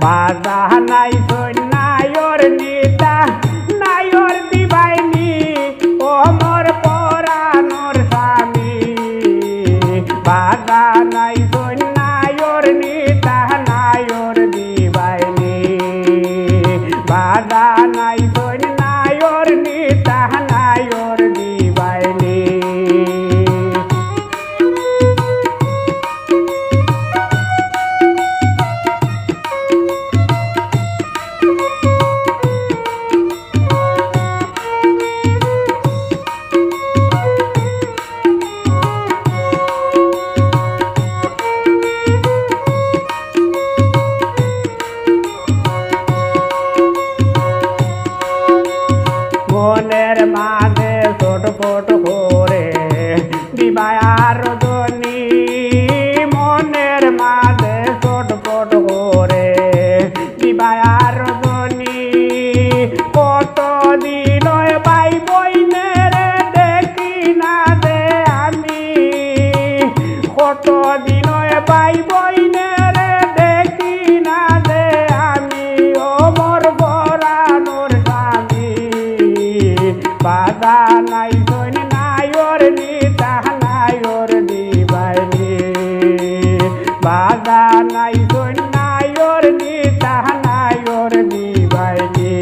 বাজা নাই সৈন্যায়র নিতা নায়র দিবাইনি ও মোর পরানোর স্বামী বাজা নাই সৈন্যায়র নিতা নায়র দিবাইনি বাজা নাই সৈন্যায়র নিতা নায়র দিবাইনি মনের মাঝে ছোটপট করে দিবায়ার রজনী মনের মাঝে ছোটপট করে দিবায়ার রজনী কতদিন ভাই বইনের দেখি না দে আমি কতদিন ভাই বইনের দেখি না দে আমি ও মোর পরানোর স্বামী বাধা নাই শোন নায়র নিতা নায়র দিবাইনি বাধা নাই শোন নায়র নিতা নায়র দিবাইনি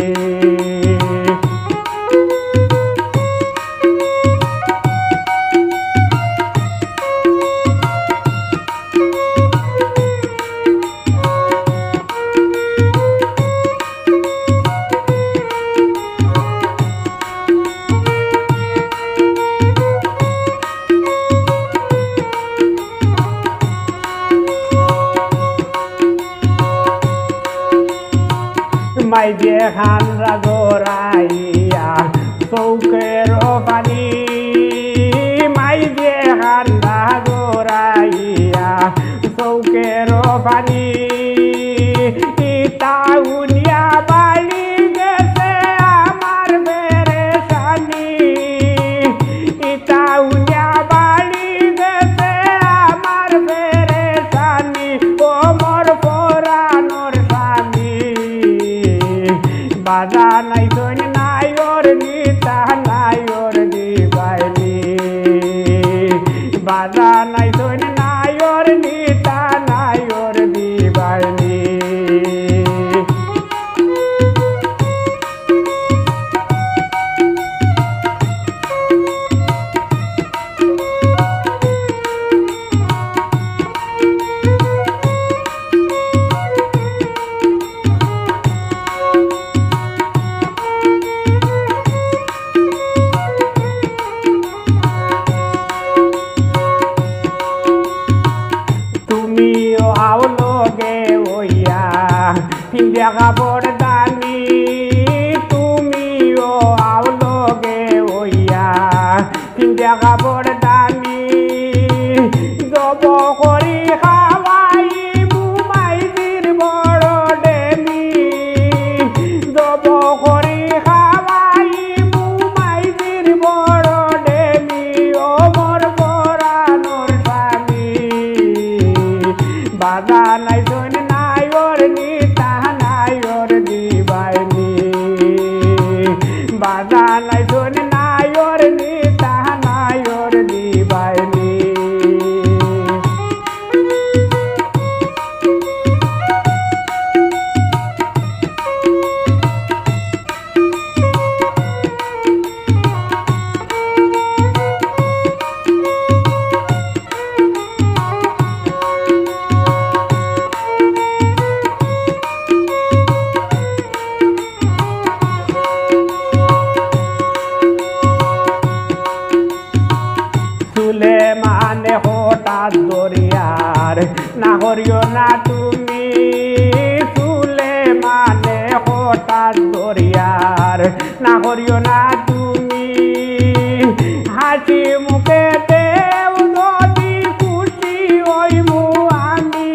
মাই যে খানরা গোরাইয়া চৌকের পানি মাই যে খানরা গোরাইয়া চৌকের পানি ইতাউনিয়া বালি গেছে আমার বেরেশানি ইতাউনিয়া বালি গেছে আমার বেরেশানি ও মোর পরানোর স্বামী বাজা নাই শোন নায়র নিতা নায়র দিবাইনি বাজা নাই শোন নায়র নিতা নায়র দিবাইনি তুমিও আওলো গে ওইয়া পিন্দিয়া কাপড় দানি তুমিও আওলো গে ওইয়া পিন্দিয়া কাপড় দানি জব করি খাওয়াই বুমাইদির বড় ডেমি জব করি খাওয়াই বুমাইদির বড় ডেমি ও মোর পরানোর স্বামী বাধা নাই শোন নায়র নিতা নায়র দিবাইনি বাধা নাই শোন নায়র নিতা নায়র দিবাইনি মানে হঠাৎ দরিয়ার না করিও না তুমি চুলে মানে হঠাৎ দরিয়ার না করিও না তুমি হাসি মুখে দেও যদি খুশি হইমু আমি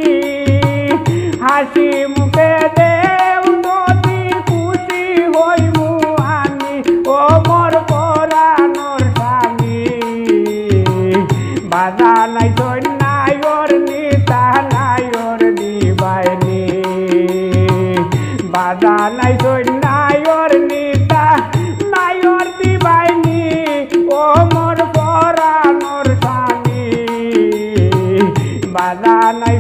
হাসি মুখে দেও যদি খুশি হইমু আমি ও মোর পরানোর স্বামী বাধা নাই শোন নায়র নিতা নায়র দিবাইনি বাধা নাই সই নায়র নিতা নায়র দিবাইনি ও মোর পরানোর স্বামী বাধা নাই